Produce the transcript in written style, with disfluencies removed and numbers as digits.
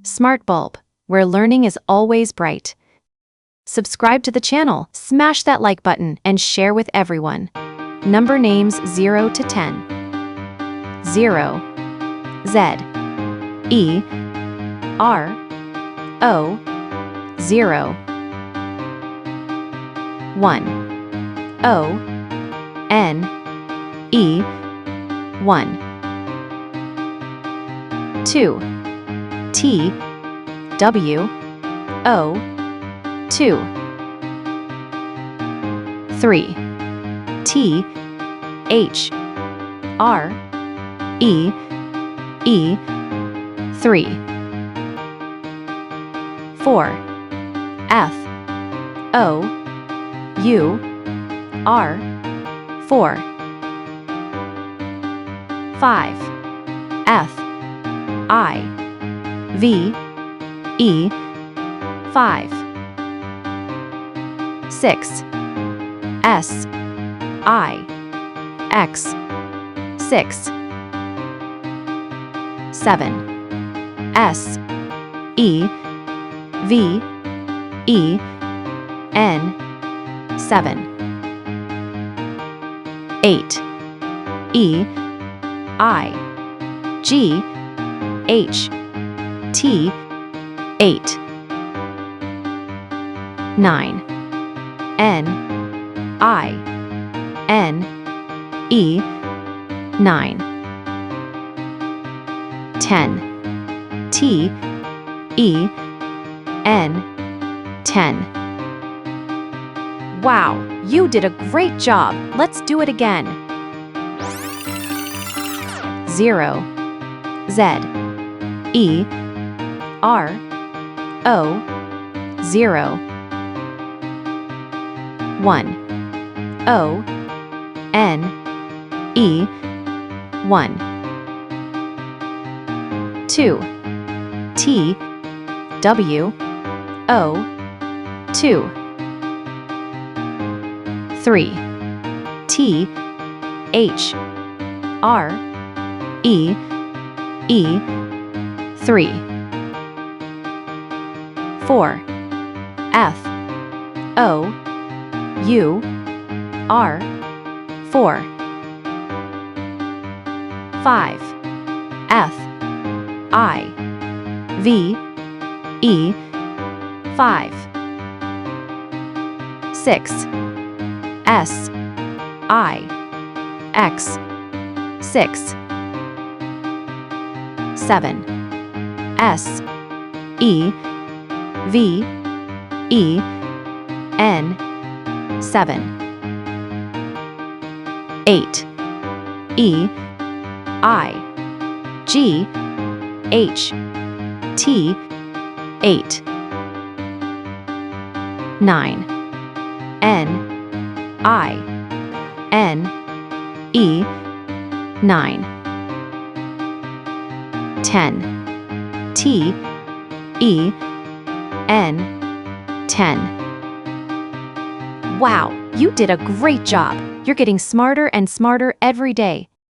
Smart Bulb, where learning is always bright. Subscribe to the channel, smash that like button, and share with everyone. Number names 0 to 10. 0. Z. E. R. O. 0. 1. O. N. E. 1. 2. T. W. O. 2. 3. T. H. R. E. E. 3. 4. F. O. U. R. 4. 5. F. I. V. E. 5. 6. S. I. X. 6. 7. S. E. V. E. N. 7. 8. E. I. G. H. T. 8. 9. N. I. N. E. 9. 10. T. E. N. 10. Wow, you did a great job. Let's do it again. 0. Z. E. R. O. 0. 1. O. N. E. 1. 2. T. W. O. 2. 3. T. H. R. E. E. 3. 4. F. O. U. R. 4. 5. F. I. V. E. 5. 6. S. I. X. 6. 7. S. E. V. E. N. 7. 8. E. I. G. H. T. 8. 9. N. I. N. E. 9. 10. T. E. N. 10. Wow, you did a great job. You're getting smarter and smarter every day.